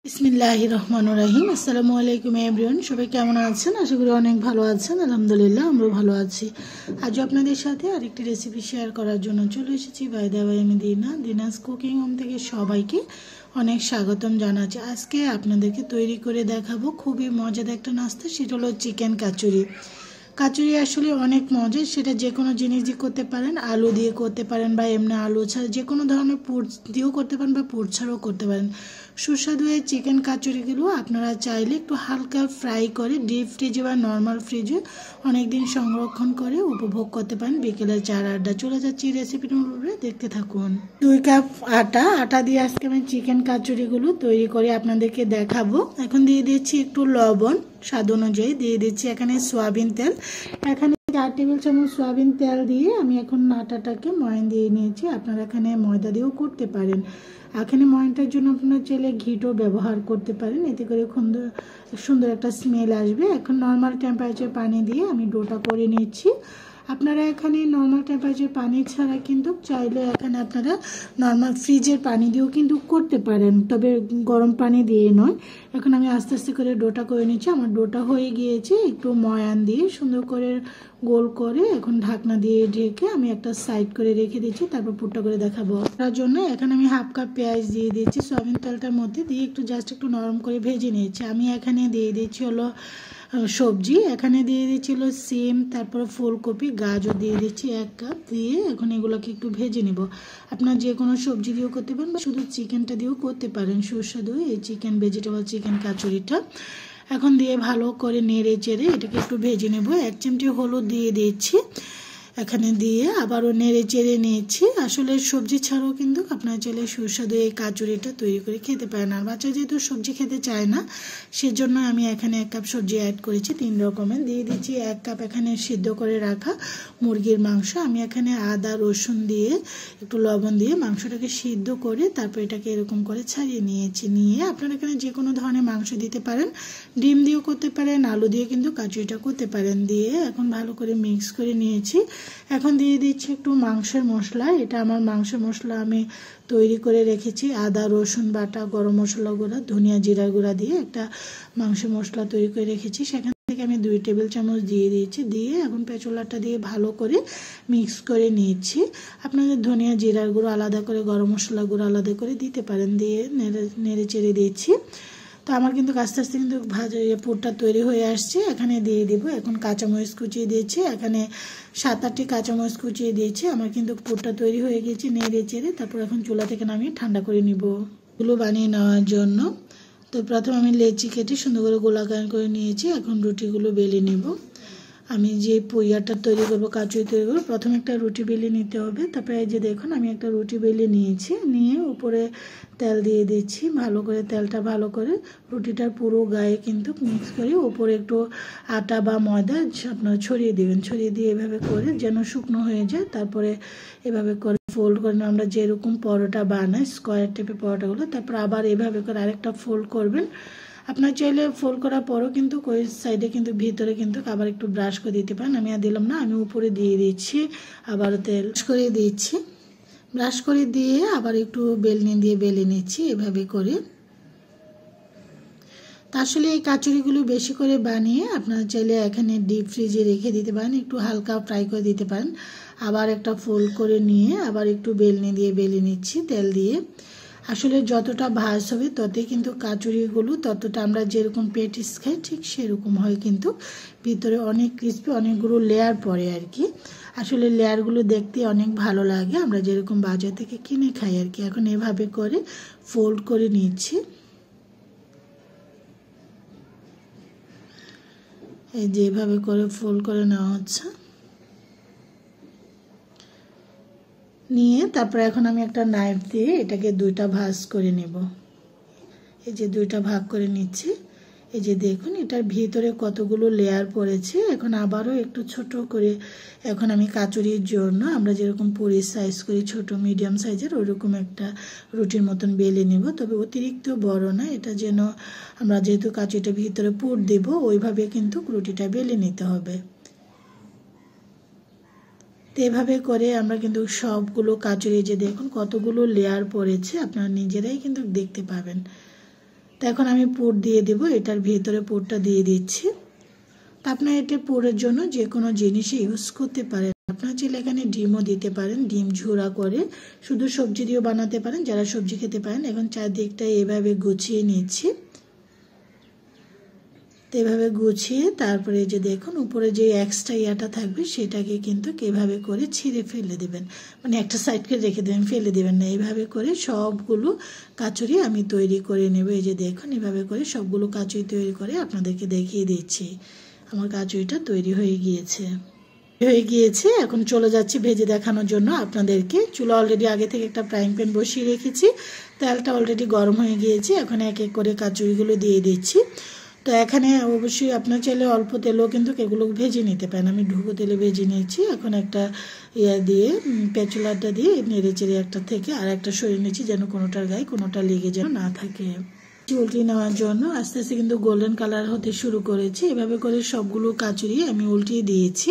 বিসমিল্লাহির রহমানির রহিম। আসসালামু আলাইকুম এভরিওয়ান, সবাই কেমন আছেন? আশা করি অনেক ভালো আছেন। আলহামদুলিল্লাহ আমরাও ভালো আছি। আজও আপনাদের সাথে আরেকটি রেসিপি শেয়ার করার জন্য চলে এসেছি। বাই দা ওয়ে, আমি দিনাস কুকিং হোম থেকে সবাইকে অনেক স্বাগতম জানাচ্ছি। আজকে আপনাদেরকে তৈরি করে দেখাবো খুবই মজাদার একটা নাস্তা, সেটা হলো চিকেন কাচুরি। কাচুরি আসলে অনেক মজা, সেটা যে কোনো জিনিস দিয়ে করতে পারেন, আলু দিয়ে করতে পারেন বা এমনি আলু ছাড়া যে কোনো ধরনের পুর দিয়েও করতে পারেন বা পুর ছাড়াও করতে পারেন। সুস্বাদু এই চিকেন কাচুরিগুলো আপনারা চাইলে একটু হালকা ফ্রাই করে ডিপ ফ্রিজে বা নর্মাল ফ্রিজে অনেক দিন সংরক্ষণ করে উপভোগ করতে পারেন। বিকেলের চার আড্ডা চলে যাচ্ছি রেসিপির উপরে, দেখতে থাকুন। 2 কাপ আটা দিয়ে আজকে আমি চিকেন কাচুরিগুলো তৈরি করে আপনাদেরকে দেখাবো। এখন দিয়ে দিচ্ছি একটু লবণ, স্বাদ অনুযায়ী দিয়ে দিচ্ছি এখানে সয়াবিন তেল। এখানে 4 টেবিল চামচ সয়াবিন তেল দিয়ে আমি এখন আটাটাকে ময়ান দিয়ে নিয়েছি। আপনারা এখানে ময়দা দিয়েও করতে পারেন। এখানে ময়ানটার জন্য আপনারা চাইলে ঘিও ব্যবহার করতে পারেন, এতে করে সুন্দর একটা স্মেল আসবে। এখন নর্মাল টেম্পারেচার পানি দিয়ে আমি ডোটা করে নিচ্ছি। আপনারা এখানে নর্মাল টেম্পারেচার পানি ছাড়া কিন্তু চাইলে এখানে আপনারা নর্মাল ফ্রিজের পানি দিয়েও কিন্তু করতে পারেন, তবে গরম পানি দিয়ে নয়। এখন আমি আস্তে আস্তে করে ডোটা করে নিচ্ছি। আমার ডোটা হয়ে গিয়েছে। একটু ময়ান দিয়ে সুন্দর করে গোল করে এখন ঢাকনা দিয়ে ঢেকে আমি একটা সাইড করে রেখে দিচ্ছি। তারপর পুরটা করে দেখাবো। তার জন্য এখানে আমি হাফ কাপ পেঁয়াজ দিয়ে দিচ্ছি সয়াবিন তেলটার মধ্যে দিয়ে একটু জাস্ট একটু নরম করে ভেজে নিয়েছি। আমি এখানে দিয়ে দিচ্ছি হলো সবজি। এখানে দিয়ে দিচ্ছিল সিম, তারপর ফুলকপি, গাজর দিয়ে দিচ্ছি 1 কাপ দিয়ে এখন এগুলোকে একটু ভেজে নেব। আপনার যে কোনো সবজি দিয়েও করতে পারেন বা শুধু চিকেনটা দিয়েও করতে পারেন সুস্বাদু এই চিকেন ভেজিটেবল চিকেন কাচুরিটা। এখন দিয়ে ভালো করে নেড়ে চেড়ে এটাকে একটু ভেজে নেব। 1 চিমটি হলুদ দিয়ে দিচ্ছি এখানে, দিয়ে আবারও নেড়ে চেড়ে নিয়েছি। আসলে সবজি ছাড়াও কিন্তু আপনারা চাইলে সুস্বাদু এই কাচুরিটা তৈরি করে খেতে পারেন। আর বাচ্চা যেহেতু সবজি খেতে চায় না, সেজন্য আমি এখানে 1 কাপ সবজি অ্যাড করেছি 3 রকমের। দিয়ে দিচ্ছি 1 কাপ এখানে সিদ্ধ করে রাখা মুরগির মাংস। আমি এখানে আদা রসুন দিয়ে একটু লবণ দিয়ে মাংসটাকে সিদ্ধ করে তারপর এটাকে এরকম করে ছাড়িয়ে নিয়েছি। নিয়ে আপনারা এখানে যে কোনো ধরনের মাংস দিতে পারেন, ডিম দিয়েও করতে পারেন, আলু দিয়ে কিন্তু কাচুরিটা করতে পারেন। দিয়ে এখন ভালো করে মিক্স করে নিয়েছি। এখন দিয়ে দিচ্ছি একটু মাংসের মশলা। এটা আমার মাংসের মশলা আমি তৈরি করে রেখেছি। আদা রসুন বাটা, গরম মশলা গুঁড়া, ধনিয়া জিরা গুঁড়া দিয়ে একটা মাংসের মশলা তৈরি করে রেখেছি। সেখান থেকে আমি 2 টেবিল চামচ দিয়ে দিয়েছি। দিয়ে এখন পেঁচুলাটা দিয়ে ভালো করে মিক্স করে নিয়েছি। আপনাদের ধনিয়া জিরার গুঁড়ো আলাদা করে, গরম মশলা গুঁড়ো আলাদা করে দিতে পারেন। দিয়ে নেড়ে চেড়ে দিয়েছি। তো আমার কিন্তু আস্তে আস্তে কিন্তু পুরটা তৈরি হয়ে আসছে। এখানে দিয়ে দিব এখন কাঁচামরিচ কুচিয়ে দিয়েছি। এখানে 7-8টি কাঁচামরিচ কুচিয়ে দিয়েছি। আমার কিন্তু পুরটা তৈরি হয়ে গেছে। নেড়ে চেড়ে তারপর এখন চুলা থেকে নামিয়ে ঠান্ডা করে নিব এগুলো বানিয়ে নেওয়ার জন্য। তো প্রথমে আমি লেচি কেটে সুন্দর করে গোলাকার করে নিয়েছি। এখন রুটিগুলো বেলে নিব। আমি যে পুইয়াটা তৈরি করবো, কাচুরি তৈরি করবো, প্রথমে একটা রুটি বেলে নিতে হবে। তারপরে এই যে দেখুন আমি একটা রুটি বেলে নিয়েছি। নিয়ে উপরে তেল দিয়ে দিচ্ছি। ভালো করে তেলটা ভালো করে রুটিটার পুরো গায়ে কিন্তু মিক্স করে উপরে একটু আটা বা ময়দা আপনারা ছড়িয়ে দেবেন। ছড়িয়ে দিয়ে এভাবে করে যেন শুকনো হয়ে যায়। তারপরে এভাবে করে ফোল্ড করে আমরা যেরকম পরোটা বানাই স্কোয়ার টাইপের পরোটাগুলো, তারপর আবার এভাবে করে আরেকটা ফোল্ড করবেন। আপনার চাইলে ফোল্ড করার পরও কিন্তু ওই সাইডে কিন্তু ভিতরে কিন্তু আবার একটু ব্রাশ করে দিতে পারেন। আমি আর দিলাম না, আমি উপরে দিয়ে দিচ্ছি। আবার তেল করে দিচ্ছি, ব্রাশ করে দিয়ে আবার একটু বেলনি দিয়ে বেলে নিচ্ছি এভাবে করে। তা আসলে এই কাচুরিগুলো বেশি করে বানিয়ে আপনারা চাইলে এখানে ডিপ ফ্রিজে রেখে দিতে পারেন, একটু হালকা ফ্রাই করে দিতে পারেন। আবার একটা ফোল্ড করে নিয়ে আবার একটু বেলনি দিয়ে বেলে নিচ্ছি তেল দিয়ে। আসলে যতটা ভাজ হবে ততই কিন্তু কাচুরিগুলো ততটা আমরা যেরকম পেটিস খাই ঠিক সেরকম হয়, কিন্তু ভিতরে অনেক ক্রিস্পি, অনেকগুলো লেয়ার পড়ে আর কি। আসলে লেয়ারগুলো দেখতে অনেক ভালো লাগে, আমরা যেরকম বাজার থেকে কিনে খাই আর কি। এখন এভাবে করে ফোল্ড করে নিচ্ছি। এই যে এভাবে করে ফোল্ড করে নেওয়া হচ্ছে। নিয়ে তারপরে এখন আমি একটা নাইফ দিয়ে এটাকে 2টা ভাঁজ করে নেব। এই যে 2টা ভাগ করে নিচ্ছি। এই যে দেখুন এটার ভিতরে কতগুলো লেয়ার পড়েছে। এখন আবারও একটু ছোট করে এখন আমি কাচুরির জন্য আমরা যেরকম পুরি সাইজ করি ছোট মিডিয়াম সাইজের, ওইরকম একটা রুটির মতন বেলে নেব। তবে অতিরিক্ত বড় না, এটা যেন আমরা যেহেতু কাচুরিটা ভিতরে পুর দেব ওইভাবে কিন্তু রুটিটা বেলে নিতে হবে। তো এভাবে করে আমরা কিন্তু সবগুলো কাচুরি যে দেখুন কতগুলো লেয়ার পড়েছে আপনারা নিজেরাই কিন্তু দেখতে পাবেন। তো এখন আমি পুর দিয়ে দেব, এটার ভিতরে পুরটা দিয়ে দিচ্ছি। তো আপনারা এটা পুরের জন্য যে কোনো জিনিস ইউজ করতে পারেন। আপনারা চাইলে এখানে ডিমও দিতে পারেন, ডিম ঝুরা করে শুধু সবজি দিয়েও বানাতে পারেন যারা সবজি খেতে পারেন। এখন চারদিকটা এভাবে গুছিয়ে নিচ্ছি। তো এভাবে গুছিয়ে তারপরে যে দেখুন উপরে যে এক্সট্রা ইয়াটা থাকবে সেটাকে কিন্তু এভাবে করে ছিঁড়ে ফেলে দেবেন, মানে একটা সাইডকে রেখে দেবেন, ফেলে দেবেন না। এইভাবে করে সবগুলো কাচুরি আমি তৈরি করে নেব। এই যে দেখুন এভাবে করে সবগুলো কাচুরি তৈরি করে আপনাদেরকে দেখিয়ে দিচ্ছি। আমার কাচুরিটা তৈরি হয়ে গিয়েছে। এখন চলে যাচ্ছি ভেজে দেখানোর জন্য আপনাদেরকে। চুলা অলরেডি আগে থেকে একটা ফ্রাইং প্যান বসিয়ে রেখেছি, তেলটা অলরেডি গরম হয়ে গিয়েছে। এখন এক এক করে কাচুরিগুলো দিয়ে দিচ্ছি। তো এখানে অবশ্যই আপনার চাইলে অল্প তেলেও কিন্তু এগুলো ভেজে নিতে পারেন। আমি ঢুকো তেলে ভেজে নিয়েছি। এখন একটা দিয়ে পেঁচুলাটা দিয়ে নেড়ে চেড়ে একটা থেকে আর একটা সরিয়ে নিচ্ছি যেন কোনোটার গায়ে কোনোটা লেগে যেন না থাকে। উল্টিয়ে নেওয়ার জন্য আস্তে আস্তে কিন্তু গোল্ডেন কালার হতে শুরু করেছে। এভাবে করে সবগুলো কাচুরি আমি উল্টিয়ে দিয়েছি।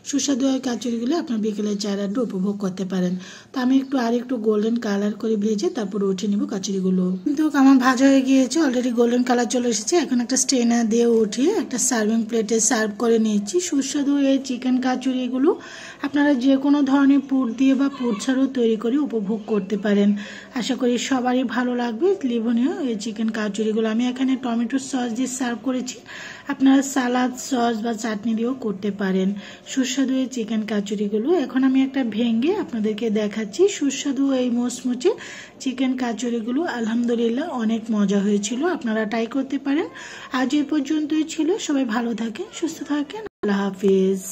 সুস্বাদু এই কাচুরিগুলো আপনার বিকেলের চায়ের আড্ডা উপভোগ করতে পারেন। তো আমি একটু গোল্ডেন কালার করে ভেজে তারপর উঠিয়ে নেব কাচুরিগুলো। কিন্তু আমার ভাজা হয়ে গিয়েছে, অলরেডি গোল্ডেন কালার চলে এসেছে। এখন একটা স্ট্রেনার দিয়ে উঠিয়ে একটা সার্ভিং প্লেটে সার্ভ করে নিয়েছি। সুস্বাদু এই চিকেন কাচুরিগুলো আপনারা যে কোনো ধরনের পুর দিয়ে বা পুর ছাড়াও তৈরি করে উপভোগ করতে পারেন। আশা করি সবারই ভালো লাগবে লোভনীয় এই চিকেন কাচুরিগুলো। আমি এখানে টমেটো সস দিয়ে সার্ভ করেছি, আপনারা সালাদ সস বা চাটনি দিয়েও করতে পারেন সুস্বাদু এই চিকেন কাচুরিগুলো। এখন আমি একটা ভেঙে আপনাদেরকে দেখাচ্ছি সুস্বাদু এই মুচমুচে চিকেন কাচুরিগুলো। আলহামদুলিল্লাহ অনেক মজা হয়েছিল, আপনারা ট্রাই করতে পারেন। আজ এই পর্যন্তই ছিল। সবাই ভালো থাকেন, সুস্থ থাকেন। আল্লাহ হাফিজ।